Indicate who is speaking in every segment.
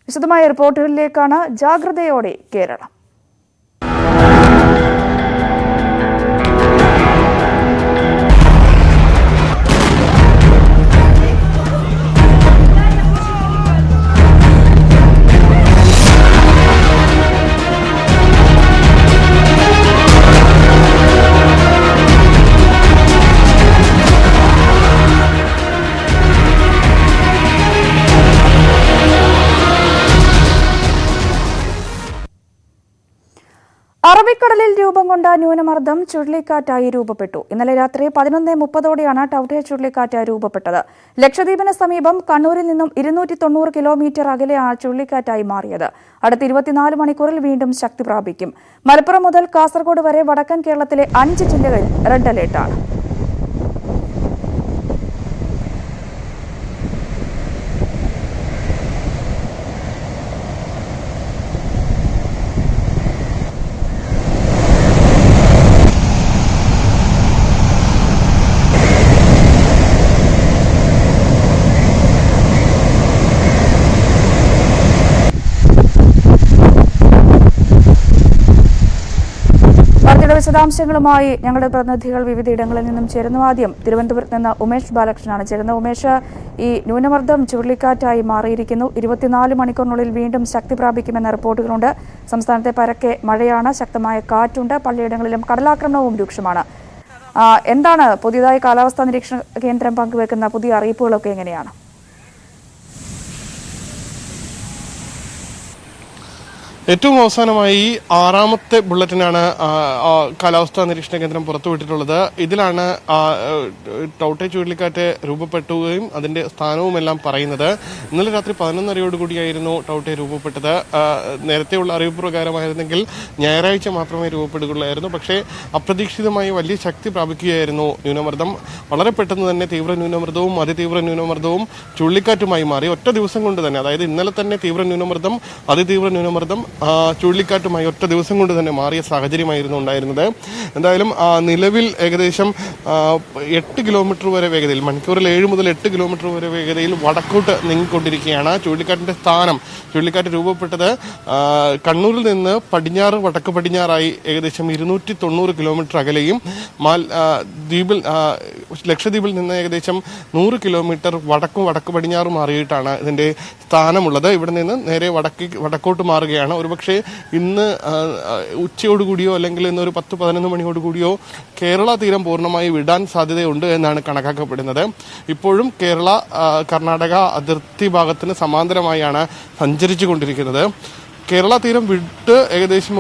Speaker 1: വിശദമായ റിപ്പോർട്ടുകളിലേക്കാണ്. ജാഗ്രതയോടെ കേരളം. അറബിക്കടലിൽ രൂപം കൊണ്ട ന്യൂനമർദ്ദം ചുഴലിക്കാറ്റായി രൂപപ്പെട്ടു. ഇന്നലെ രാത്രി 11:30ഓടെയാണ് ടൌട്ടെ ചുഴലിക്കാറ്റ് രൂപപ്പെട്ടത്. ലക്ഷദ്വീപിന് സമീപം കണ്ണൂരിൽ നിന്നും 290 കിലോമീറ്റർ അകലെയാണ് ചുഴലിക്കാറ്റായി മാറിയത്. അടുത്ത 24 മണിക്കൂറിൽ വീണ്ടും ശക്തി പ്രാപിക്കും. മലപ്പുറം മുതൽ കാസർഗോഡ് വരെ വടക്കൻ കേരളത്തിലെ 5 ജില്ലകളിൽ റെഡ് അലേർട്ടാണ്. വിശദാംശങ്ങളുമായി ഞങ്ങളുടെ പ്രതിനിധികൾ വിവിധയിടങ്ങളിൽ നിന്നും ചേരുന്നു. ആദ്യം തിരുവനന്തപുരത്ത് നിന്ന് ഉമേഷ് ബാലകൃഷ്ണനാണ് ചേരുന്നത്. ഉമേഷ്, ഈ ന്യൂനമർദ്ദം ചുഴലിക്കാറ്റായി മാറിയിരിക്കുന്നു. 24 മണിക്കൂറിനുള്ളിൽ വീണ്ടും ശക്തി പ്രാപിക്കുമെന്ന റിപ്പോർട്ടുകളുണ്ട്. സംസ്ഥാനത്തെ പരക്കെ മഴയാണ്, ശക്തമായ കാറ്റുണ്ട്, പലയിടങ്ങളിലും കടലാക്രമണവും രൂക്ഷമാണ്. എന്താണ് പുതിയതായി കാലാവസ്ഥാ നിരീക്ഷണ കേന്ദ്രം പങ്കുവെക്കുന്ന പുതിയ അറിയിപ്പുകളൊക്കെ എങ്ങനെയാണ്?
Speaker 2: ഏറ്റവും അവസാനമായി 6ാമത്തെ ബുള്ളറ്റിനാണ് കാലാവസ്ഥാ നിരീക്ഷണ കേന്ദ്രം പുറത്തുവിട്ടിട്ടുള്ളത്. ഇതിലാണ് ടൌട്ടെ ചുഴലിക്കാറ്റ് രൂപപ്പെട്ടുകയും അതിന്റെ സ്ഥാനവുമെല്ലാം പറയുന്നത്. ഇന്നലെ രാത്രി 11:30യോടുകൂടിയായിരുന്നു ടൌട്ടെ രൂപപ്പെട്ടത്. നേരത്തെയുള്ള അറിയിപ്പ് പ്രകാരമായിരുന്നെങ്കിൽ ഞായറാഴ്ച മാത്രമേ രൂപപ്പെടുകയുള്ളായിരുന്നു. പക്ഷേ അപ്രതീക്ഷിതമായി വലിയ ശക്തി പ്രാപിക്കുകയായിരുന്നു ന്യൂനമർദ്ദം. വളരെ പെട്ടെന്ന് തന്നെ തീവ്ര ന്യൂനമർദ്ദവും അതിതീവ്ര ന്യൂനമർദ്ദവും ചുഴലിക്കാറ്റുമായി മാറി. ഒറ്റ ദിവസം കൊണ്ട് തന്നെ, അതായത് ഇന്നലെ തന്നെ തീവ്ര ന്യൂനമർദ്ദം, അതിതീവ്ര ന്യൂനമർദ്ദം ചുഴലിക്കാറ്റുമായി ഒറ്റ ദിവസം കൊണ്ട് തന്നെ മാറിയ സാഹചര്യമായിരുന്നു ഉണ്ടായിരുന്നത്. എന്തായാലും നിലവിൽ ഏകദേശം 8 കിലോമീറ്റർ വരെ വേഗതയിൽ, മണിക്കൂറിൽ 7 മുതൽ 8 കിലോമീറ്റർ വരെ വേഗതയിൽ വടക്കോട്ട് നീങ്ങിക്കൊണ്ടിരിക്കുകയാണ്. ചുഴലിക്കാറ്റിന്റെ സ്ഥാനം, ചുഴലിക്കാറ്റ് രൂപപ്പെട്ടത് കണ്ണൂരിൽ നിന്ന് പടിഞ്ഞാറ് വടക്ക് പടിഞ്ഞാറായി ഏകദേശം 290 കിലോമീറ്റർ അകലെയും ലക്ഷദ്വീപിൽ നിന്ന് ഏകദേശം 100 കിലോമീറ്റർ വടക്ക് പടിഞ്ഞാറ് മാറിയിട്ടാണ് ഇതിന്റെ സ്ഥാനമുള്ളത്. ഇവിടെ നിന്ന് നേരെ വടക്കോട്ട് മാറുകയാണ്. ഒരുപക്ഷെ ഇന്ന് ഉച്ചയോടുകൂടിയോ അല്ലെങ്കിൽ ഇന്നൊരു 10-11 മണിയോടുകൂടിയോ കേരള തീരം പൂർണ്ണമായി വിടാൻ സാധ്യതയുണ്ട് എന്നാണ് കണക്കാക്കപ്പെടുന്നത്. ഇപ്പോഴും കേരള കർണാടക അതിർത്തി ഭാഗത്തിന് സമാന്തരമായാണ് സഞ്ചരിച്ചു കൊണ്ടിരിക്കുന്നത്. കേരള തീരം വിട്ട് ഏകദേശം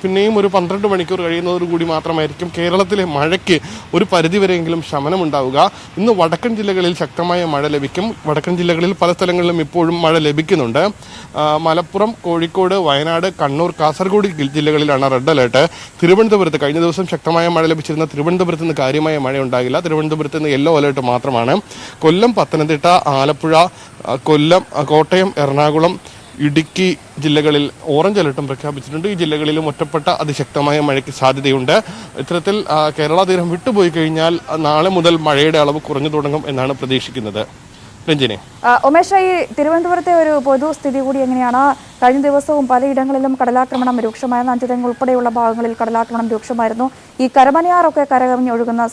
Speaker 2: പിന്നെയും ഒരു 12 മണിക്കൂർ കഴിയുന്നതോടുകൂടി മാത്രമായിരിക്കും കേരളത്തിലെ മഴയ്ക്ക് ഒരു പരിധിവരെയെങ്കിലും ശമനമുണ്ടാവുക. ഇന്ന് വടക്കൻ ജില്ലകളിൽ ശക്തമായ മഴ ലഭിക്കും. വടക്കൻ ജില്ലകളിൽ പല സ്ഥലങ്ങളിലും ഇപ്പോഴും മഴ ലഭിക്കുന്നുണ്ട്. മലപ്പുറം, കോഴിക്കോട്, വയനാട്, കണ്ണൂർ, കാസർഗോഡ് ജില്ലകളിലാണ് റെഡ് അലേർട്ട്. തിരുവനന്തപുരത്ത് കഴിഞ്ഞ ദിവസം ശക്തമായ മഴ ലഭിച്ചിരുന്ന തിരുവനന്തപുരത്ത് നിന്ന് കാര്യമായ മഴ ഉണ്ടാകില്ല. തിരുവനന്തപുരത്ത് നിന്ന് യെല്ലോ അലേർട്ട് മാത്രമാണ്. കൊല്ലം, പത്തനംതിട്ട, ആലപ്പുഴ, കോട്ടയം, എറണാകുളം, ഇടുക്കി ജില്ലകളിൽ ഓറഞ്ച് അലർട്ടും പ്രഖ്യാപിച്ചിട്ടുണ്ട്. ഈ ജില്ലകളിലും ഒറ്റപ്പെട്ട അതിശക്തമായ മഴയ്ക്ക് സാധ്യതയുണ്ട്. ഇത്തരത്തിൽ കേരള തീരം വിട്ടുപോയി കഴിഞ്ഞാൽ നാളെ മുതൽ മഴയുടെ അളവ് കുറഞ്ഞു തുടങ്ങും എന്നാണ് പ്രതീക്ഷിക്കുന്നത്. രഞ്ജിനി.
Speaker 1: ഉമേഷ്, ഈ തിരുവനന്തപുരത്തെ ഒരു പൊതുസ്ഥിതി കൂടി എങ്ങനെയാണ്? കഴിഞ്ഞ ദിവസവും പലയിടങ്ങളിലും കടലാക്രമണം രൂക്ഷമായിരുന്നു. അഞ്ചുതെങ്ങ് ഉൾപ്പെടെയുള്ള ഭാഗങ്ങളിൽ കടലാക്രമണം രൂക്ഷമായിരുന്നു. ഈ കരമനയാറൊക്കെ കരകവിഞ്ഞൊഴുകുന്ന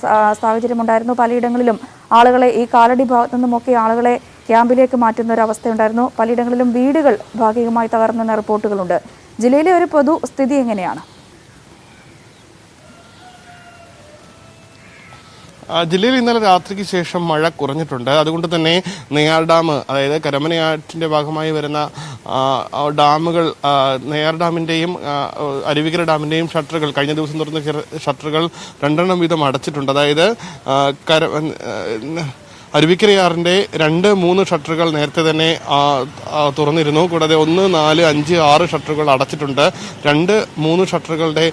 Speaker 1: സാഹചര്യമുണ്ടായിരുന്നു. പലയിടങ്ങളിലും ആളുകളെ, ഈ കാലടി ഭാഗത്തു നിന്നുമൊക്കെ ആളുകളെ ക്യാമ്പിലേക്ക് മാറ്റുന്ന ഒരു അവസ്ഥയുണ്ടായിരുന്നു. പലയിടങ്ങളിലും വീടുകൾ ഭാഗികമായി തകർന്നെന്ന റിപ്പോർട്ടുകളുണ്ട്. ജില്ലയിലെ ഒരു പൊതുസ്ഥിതി എങ്ങനെയാണ്?
Speaker 2: ജില്ലയിൽ ഇന്നലെ രാത്രിക്ക് ശേഷം മഴ കുറഞ്ഞിട്ടുണ്ട്. അതുകൊണ്ട് തന്നെ നെയ്യാർ ഡാം, അതായത് കരമനയാറ്റിന്റെ ഭാഗമായി വരുന്ന ഡാമുകൾ, നെയ്യാർ ഡാമിന്റെയും അരുവിക്കര ഡാമിന്റെയും ഷട്ടറുകൾ, കഴിഞ്ഞ ദിവസം തുറന്ന ഷട്ടറുകൾ 2 വീതം അടച്ചിട്ടുണ്ട്. അതായത് അരുവിക്കരയാറിന്റെ 2-3 ഷട്ടറുകൾ നേരത്തെ തന്നെ തുറന്നിരുന്നു. കൂടാതെ 1, 4, 5, 6 ഷട്ടറുകൾ അടച്ചിട്ടുണ്ട്. 2-3 ഷട്ടറുകളുടെ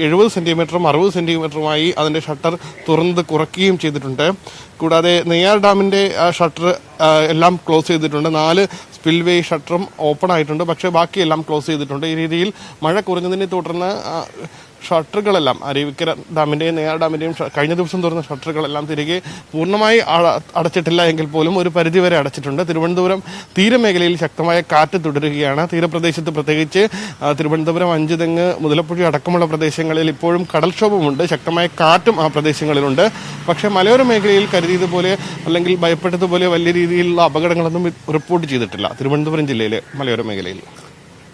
Speaker 2: 70 സെന്റിമീറ്ററും 60 സെന്റിമീറ്ററുമായി അതിന്റെ ഷട്ടർ തുറന്നത് കുറയ്ക്കുകയും ചെയ്തിട്ടുണ്ട്. കൂടാതെ നെയ്യാർ ഡാമിൻ്റെ ഷട്ടർ എല്ലാം ക്ലോസ് ചെയ്തിട്ടുണ്ട്. 4 സ്പിൽവേ ഷട്ടറും ഓപ്പൺ ആയിട്ടുണ്ട്, പക്ഷേ ബാക്കിയെല്ലാം ക്ലോസ് ചെയ്തിട്ടുണ്ട്. ഈ രീതിയിൽ മഴ കുറഞ്ഞതിനെ തുടർന്ന് ഷട്ടറുകളെല്ലാം അരുവിക്കര ഡാമിൻ്റെയും നെയ്യാർ ഡാമിൻ്റെയും കഴിഞ്ഞ ദിവസം തുറന്ന ഷട്ടറുകളെല്ലാം തിരികെ പൂർണ്ണമായി അടച്ചിട്ടില്ല എങ്കിൽ പോലും ഒരു പരിധിവരെ അടച്ചിട്ടുണ്ട്. തിരുവനന്തപുരം തീരമേഖലയിൽ ശക്തമായ കാറ്റ് തുടരുകയാണ്. തീരപ്രദേശത്ത് പ്രത്യേകിച്ച് തിരുവനന്തപുരം, അഞ്ചുതെങ്ങ്, മുതലപ്പുഴ അടക്കമുള്ള പ്രദേശങ്ങളിൽ ഇപ്പോഴും കടൽക്ഷോഭമുണ്ട്. ശക്തമായ കാറ്റും ആ പ്രദേശങ്ങളിലുണ്ട്. പക്ഷേ മലയോര മേഖലയിൽ കരുതിയതുപോലെ അല്ലെങ്കിൽ ഭയപ്പെട്ടതുപോലെ വലിയ രീതിയിലുള്ള അപകടങ്ങളൊന്നും റിപ്പോർട്ട് ചെയ്തിട്ടില്ല തിരുവനന്തപുരം ജില്ലയിലെ മലയോര മേഖലയിൽ.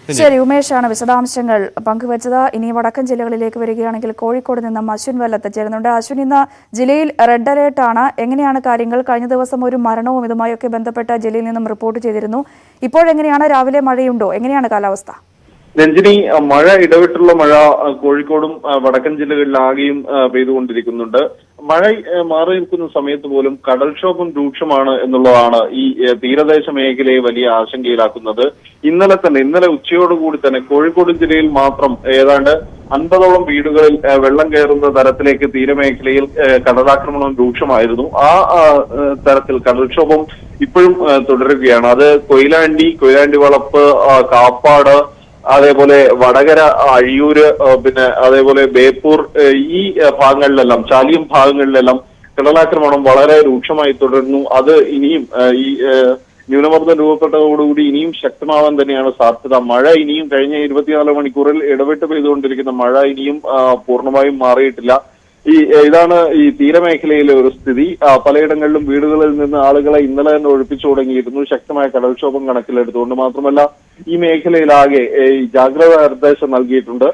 Speaker 1: ശരി, ഉമേഷാണ് വിശദാംശങ്ങൾ പങ്കുവച്ചത്. ഇനി വടക്കൻ ജില്ലകളിലേക്ക് വരികയാണെങ്കിൽ കോഴിക്കോട് നിന്നും അശ്വിൻ വല്ലത്ത് ചേരുന്നുണ്ട്. അശ്വിൻ, ഇന്ന് ജില്ലയിൽ റെഡ് അലേർട്ടാണ്. എങ്ങനെയാണ് കാര്യങ്ങൾ? കഴിഞ്ഞ ദിവസം ഒരു മരണവും ഇതുമായൊക്കെ ബന്ധപ്പെട്ട ജില്ലയിൽ നിന്നും റിപ്പോർട്ട് ചെയ്തിരുന്നു. ഇപ്പോഴെങ്ങനെയാണ്? രാവിലെ മഴയുണ്ടോ? എങ്ങനെയാണ് കാലാവസ്ഥ?
Speaker 3: രഞ്ജിനി, മഴ ഇടവിട്ടുള്ള മഴ കോഴിക്കോടും വടക്കൻ ജില്ലകളിലാകെയും പെയ്തുകൊണ്ടിരിക്കുന്നുണ്ട്. മഴ മാറി നിൽക്കുന്ന സമയത്ത് പോലും കടൽക്ഷോഭം രൂക്ഷമാണ് എന്നുള്ളതാണ് ഈ തീരദേശ മേഖലയെ വലിയ ആശങ്കയിലാക്കുന്നത്. ഇന്നലെ ഉച്ചയോടുകൂടി തന്നെ കോഴിക്കോട് ജില്ലയിൽ മാത്രം ഏതാണ്ട് 50ഓളം വീടുകളിൽ വെള്ളം കയറുന്ന തരത്തിലേക്ക് തീരമേഖലയിൽ കടലാക്രമണം രൂക്ഷമായിരുന്നു. ആ തരത്തിൽ കടൽക്ഷോഭം ഇപ്പോഴും തുടരുകയാണ്. അത് കൊയിലാണ്ടി വളപ്പ്, കാപ്പാട്, അതേപോലെ വടകര, അഴിയൂര്, പിന്നെ അതേപോലെ ബേപ്പൂർ, ഈ ഭാഗങ്ങളിലെല്ലാം ചാലിയം ഭാഗങ്ങളിലെല്ലാം കടലാക്രമണം വളരെ രൂക്ഷമായി തുടരുന്നു. അത് ഇനിയും ഈ ന്യൂനമർദ്ദം രൂപപ്പെട്ടതോടുകൂടി ഇനിയും ശക്തമാവാൻ തന്നെയാണ് സാധ്യത. മഴ ഇനിയും കഴിഞ്ഞ 24 മണിക്കൂറിൽ ഇടവിട്ട് പെയ്തുകൊണ്ടിരിക്കുന്ന മഴ ഇനിയും പൂർണ്ണമായും മാറിയിട്ടില്ല. ഇതാണ് ഈ തീരമേഖലയിലെ ഒരു സ്ഥിതി. പലയിടങ്ങളിലും വീടുകളിൽ നിന്ന് ആളുകളെ ഇന്നലെ തന്നെ ഒഴിപ്പിച്ചു തുടങ്ങിയിരുന്നു, ശക്തമായ കടൽക്ഷോഭം കണക്കിലെടുത്തുകൊണ്ട്. മാത്രമല്ല ഈ മേഖലയിലാകെ ജാഗ്രതാ നിർദ്ദേശം നൽകിയിട്ടുണ്ട്.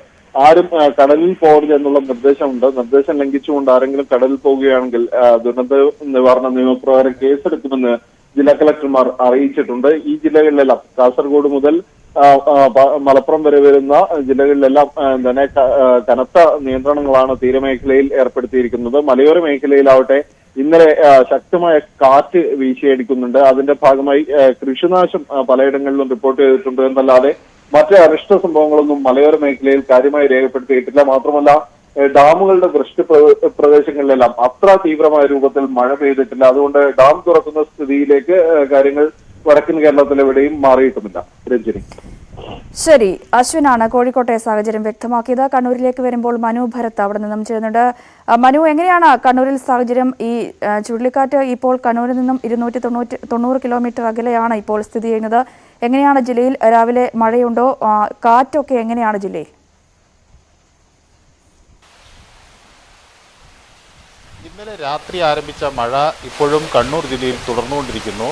Speaker 3: ആരും കടലിൽ പോകരുത് എന്നുള്ള നിർദ്ദേശമുണ്ട്. നിർദ്ദേശം ലംഘിച്ചുകൊണ്ട് ആരെങ്കിലും കടലിൽ പോവുകയാണെങ്കിൽ ദുരന്ത നിവാരണ നിയമപ്രകാരം കേസെടുക്കുമെന്ന് ജില്ലാ കളക്ടർമാർ അറിയിച്ചിട്ടുണ്ട്. ഈ ജില്ലകളിലെല്ലാം കാസർഗോഡ് മുതൽ മലപ്പുറം വരെ വരുന്ന ജില്ലകളിലെല്ലാം തന്നെ കനത്ത നിയന്ത്രണങ്ങളാണ് തീരമേഖലയിൽ ഏർപ്പെടുത്തിയിരിക്കുന്നത്. മലയോര മേഖലയിലാവട്ടെ ഇന്നലെ ശക്തമായ കാറ്റ് വീശിയടിക്കുന്നുണ്ട്. അതിന്റെ ഭാഗമായി കൃഷിനാശം പലയിടങ്ങളിലും റിപ്പോർട്ട് ചെയ്തിട്ടുണ്ട് എന്നല്ലാതെ മറ്റ് അനിഷ്ട സംഭവങ്ങളൊന്നും മലയോര മേഖലയിൽ കാര്യമായി രേഖപ്പെടുത്തിയിട്ടില്ല. മാത്രമല്ല ഡാമുകളുടെ വൃഷ്ടി പ്രദേശങ്ങളിലെല്ലാം അത്ര തീവ്രമായ രൂപത്തിൽ മഴ പെയ്തിട്ടില്ല. അതുകൊണ്ട് ഡാം തുറക്കുന്ന സ്ഥിതിയിലേക്ക് കാര്യങ്ങൾ വടക്കൻ കേരളത്തിലെവിടെയും മാറിയിട്ടുമില്ല. രഞ്ജിനി.
Speaker 1: ശരി, അശ്വിനാണ് കോഴിക്കോട്ടെ സാഹചര്യം വ്യക്തമാക്കിയത്. കണ്ണൂരിലേക്ക് വരുമ്പോൾ മനു ഭരത് അവിടെ നിന്നും ചേരുന്നുണ്ട്. മനു, എങ്ങനെയാണ് കണ്ണൂരിൽ സാഹചര്യം? ഈ ചുഴലിക്കാറ്റ് ഇപ്പോൾ കണ്ണൂരിൽ നിന്നും 290 കിലോമീറ്റർ അകലെയാണ് ഇപ്പോൾ സ്ഥിതി ചെയ്യുന്നത്. എങ്ങനെയാണ് ജില്ലയിൽ? രാവിലെ മഴയുണ്ടോ? കാറ്റൊക്കെ എങ്ങനെയാണ് ജില്ലയിൽ?
Speaker 4: ഇന്നലെ രാത്രി ആരംഭിച്ച മഴ ഇപ്പോഴും കണ്ണൂർ ജില്ലയിൽ തുടർന്നുകൊണ്ടിരിക്കുന്നു.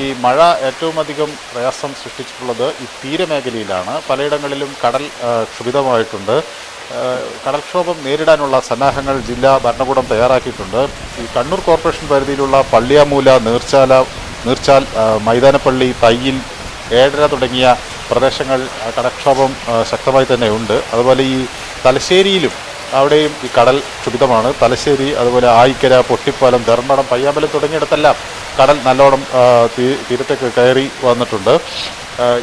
Speaker 4: ഈ മഴ ഏറ്റവും അധികം പ്രയാസം സൃഷ്ടിച്ചിട്ടുള്ളത് ഈ തീരമേഖലയിലാണ്. പലയിടങ്ങളിലും കടൽ ക്ഷുഭിതമായിട്ടുണ്ട്. കടൽക്ഷോഭം നേരിടാനുള്ള സന്നാഹങ്ങൾ ജില്ലാ ഭരണകൂടം തയ്യാറാക്കിയിട്ടുണ്ട്. ഈ കണ്ണൂർ കോർപ്പറേഷൻ പരിധിയിലുള്ള പള്ളിയാമൂല, നീർച്ചാൽ, മൈതാനപ്പള്ളി, തയ്യിൽ, ഏഴര തുടങ്ങിയ പ്രദേശങ്ങൾ കടൽക്ഷോഭം ശക്തമായി തന്നെ ഉണ്ട്. അതുപോലെ ഈ തലശ്ശേരിയിലും അവിടെയും ഈ കടൽ ക്ഷുഭിതമാണ്. തലശ്ശേരി, അതുപോലെ ആയിക്കര, പൊട്ടിപ്പാലം, ധർമ്മടം, പയ്യാമ്പലം തുടങ്ങിയിടത്തെല്ലാം കടൽ നല്ലോണം തീരത്തേക്ക് കയറി വന്നിട്ടുണ്ട്.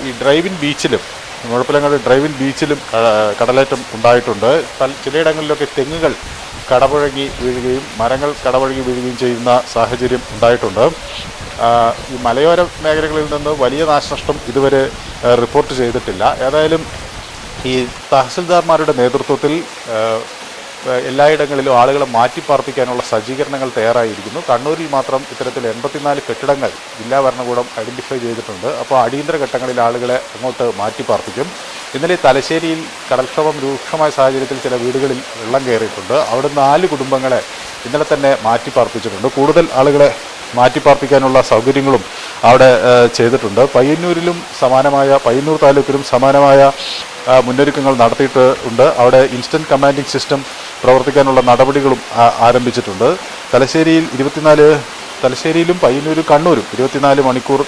Speaker 4: ഈ ഡ്രൈവിൻ ബീച്ചിലും മുഴപ്പിലങ്ങാട് ഡ്രൈവിൻ ബീച്ചിലും കടലേറ്റം ഉണ്ടായിട്ടുണ്ട്. ചിലയിടങ്ങളിലൊക്കെ തെങ്ങുകൾ കടപുഴകി വീഴുകയും മരങ്ങൾ കടപുഴകി വീഴുകയും ചെയ്യുന്ന സാഹചര്യം ഉണ്ടായിട്ടുണ്ട്. ഈ മലയോര മേഖലകളിൽ നിന്ന് വലിയ നാശനഷ്ടം ഇതുവരെ റിപ്പോർട്ട് ചെയ്തിട്ടില്ല. ഏതായാലും ഈ തഹസിൽദാർമാരുടെ നേതൃത്വത്തിൽ എല്ലായിടങ്ങളിലും ആളുകളെ മാറ്റിപ്പാർപ്പിക്കാനുള്ള സജ്ജീകരണങ്ങൾ തയ്യാറായിരിക്കുന്നു. കണ്ണൂരിൽ മാത്രം ഇത്തരത്തിൽ 84 കെട്ടിടങ്ങൾ ജില്ലാ ഭരണകൂടം ഐഡൻറ്റിഫൈ ചെയ്തിട്ടുണ്ട്. അപ്പോൾ അടിയന്തര ഘട്ടങ്ങളിൽ ആളുകളെ അങ്ങോട്ട് മാറ്റിപ്പാർപ്പിക്കും. ഇന്നലെ തലശ്ശേരിയിൽ കടൽക്ഷോഭം രൂക്ഷമായ സാഹചര്യത്തിൽ ചില വീടുകളിൽ വെള്ളം കയറിയിട്ടുണ്ട്. അവിടെ 4 കുടുംബങ്ങളെ ഇന്നലെ തന്നെ മാറ്റിപ്പാർപ്പിച്ചിട്ടുണ്ട്. കൂടുതൽ ആളുകളെ മാറ്റിപ്പാർപ്പിക്കാനുള്ള സൗകര്യങ്ങളും അവിടെ ചെയ്തിട്ടുണ്ട്. പയ്യന്നൂർ താലൂക്കിലും സമാനമായ മുന്നൊരുക്കങ്ങൾ നടത്തിയിട്ടുണ്ട്. അവിടെ ഇൻസ്റ്റന്റ് കമാൻഡിംഗ് സിസ്റ്റം പ്രവർത്തിക്കാനുള്ള നടപടികളും ആരംഭിച്ചിട്ടുണ്ട്. തലശ്ശേരിയിലും പയ്യന്നൂരും കണ്ണൂരും 24 മണിക്കൂർ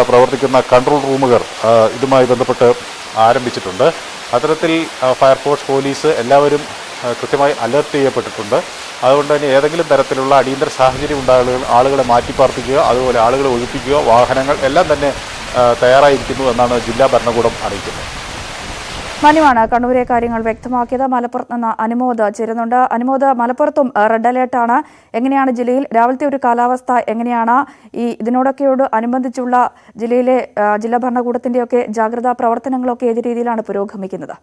Speaker 4: പ്രവർത്തിക്കുന്ന കൺട്രോൾ റൂമുകൾ ഇതുമായി ബന്ധപ്പെട്ട് ആരംഭിച്ചിട്ടുണ്ട്. അത്തരത്തിൽ ഫയർഫോഴ്സ്, പോലീസ് എല്ലാവരും കൃത്യമായി അലർട്ട് ചെയ്യപ്പെട്ടിട്ടുണ്ട്. അതുകൊണ്ട് തന്നെ ഏതെങ്കിലും തരത്തിലുള്ള അടിയന്തര സാഹചര്യം ഉണ്ടാകുന്ന ആളുകളെ മാറ്റിപ്പാർപ്പിക്കുക, അതുപോലെ ആളുകളെ ഒഴിപ്പിക്കുക, വാഹനങ്ങൾ എല്ലാം തന്നെ തയ്യാറായിരിക്കുന്നു എന്നാണ് ജില്ലാ ഭരണകൂടം അറിയിക്കുന്നത്.
Speaker 1: മാന്യമാണ് കണ്ണൂരെ കാര്യങ്ങൾ വ്യക്തമാക്കിയത്. മലപ്പുറത്ത് നിന്ന് അനുമോദ് ചേരുന്നുണ്ട്. അനുമോദ്, മലപ്പുറത്തും റെഡ് അലേർട്ടാണ്. എങ്ങനെയാണ് ജില്ലയിൽ രാവിലത്തെ ഒരു കാലാവസ്ഥ എങ്ങനെയാണ്? ഇതിനോടൊക്കെയോട് അനുബന്ധിച്ചുള്ള ജില്ലയിലെ ജില്ലാ ഭരണകൂടത്തിന്റെയൊക്കെ ജാഗ്രതാ പ്രവർത്തനങ്ങളൊക്കെ ഏത് രീതിയിലാണ് പുരോഗമിക്കുന്നത്?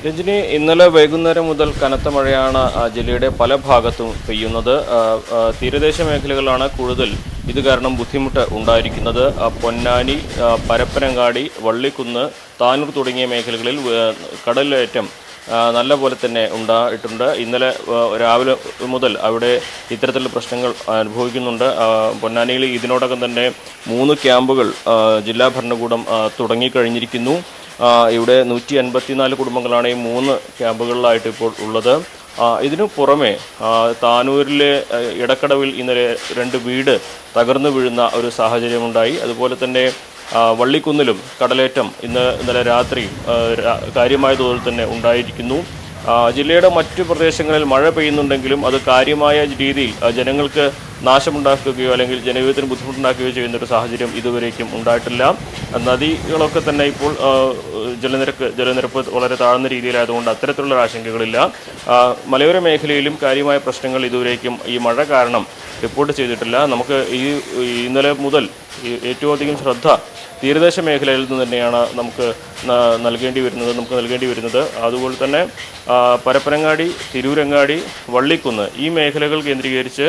Speaker 5: രഞ്ജിനി, ഇന്നലെ വൈകുന്നേരം മുതൽ കനത്ത മഴയാണ് ജില്ലയുടെ പല ഭാഗത്തും പെയ്യുന്നത്. തീരദേശ മേഖലകളാണ് കൂടുതൽ ഇത് കാരണം ബുദ്ധിമുട്ട് ഉണ്ടായിരിക്കുന്നത്. പൊന്നാനി, പരപ്പനങ്ങാടി, വള്ളിക്കുന്ന്, താനൂർ തുടങ്ങിയ മേഖലകളിൽ കടലേറ്റം നല്ല പോലെ തന്നെ ഉണ്ടായിട്ടുണ്ട്. ഇന്നലെ രാവിലെ മുതൽ അവിടെ ഇത്തരത്തിലുള്ള പ്രശ്നങ്ങൾ അനുഭവിക്കുന്നുണ്ട്. പൊന്നാനിയിൽ ഇതിനോടകം തന്നെ 3 ക്യാമ്പുകൾ ജില്ലാ ഭരണകൂടം തുടങ്ങിക്കഴിഞ്ഞിരിക്കുന്നു. ഇവിടെ 154 കുടുംബങ്ങളാണ് ഈ 3 ക്യാമ്പുകളിലായിട്ട് ഇപ്പോൾ ഉള്ളത്. ഇതിനു പുറമെ താനൂരിലെ ഇടക്കടവിൽ ഇന്നലെ 2 വീട് തകർന്നു വീഴുന്ന ഒരു സാഹചര്യമുണ്ടായി. അതുപോലെ തന്നെ വള്ളിക്കുന്നിലും കടലേറ്റം ഇന്നലെ രാത്രി കാര്യമായ തോതിൽ തന്നെ ഉണ്ടായിരിക്കുന്നു. ജില്ലയുടെ മറ്റു പ്രദേശങ്ങളിൽ മഴ പെയ്യുന്നുണ്ടെങ്കിലും അത് കാര്യമായ രീതിയിൽ ജനങ്ങൾക്ക് നാശമുണ്ടാക്കുകയോ അല്ലെങ്കിൽ ജനജീവിതത്തിന് ബുദ്ധിമുട്ടുണ്ടാക്കുകയോ ചെയ്യുന്ന ഒരു സാഹചര്യം ഇതുവരേക്കും ഉണ്ടായിട്ടില്ല. നദികളൊക്കെ തന്നെ ഇപ്പോൾ ജലനിരപ്പ് വളരെ താഴ്ന്ന രീതിയിലായതുകൊണ്ട് അത്തരത്തിലുള്ള ആശങ്കകളില്ല. മലയോര മേഖലയിലും കാര്യമായ പ്രശ്നങ്ങൾ ഇതുവരേക്കും ഈ മഴ കാരണം റിപ്പോർട്ട് ചെയ്തിട്ടില്ല. നമുക്ക് ഇന്നലെ മുതൽ ഏറ്റവും അധികം ശ്രദ്ധ തീരദേശ മേഖലയിൽ നിന്ന് തന്നെയാണ് നമുക്ക് നൽകേണ്ടി വരുന്നത്. അതുപോലെ തന്നെ പരപ്പനങ്ങാടി, തിരൂരങ്ങാടി, വള്ളിക്കുന്ന് ഈ മേഖലകൾ കേന്ദ്രീകരിച്ച്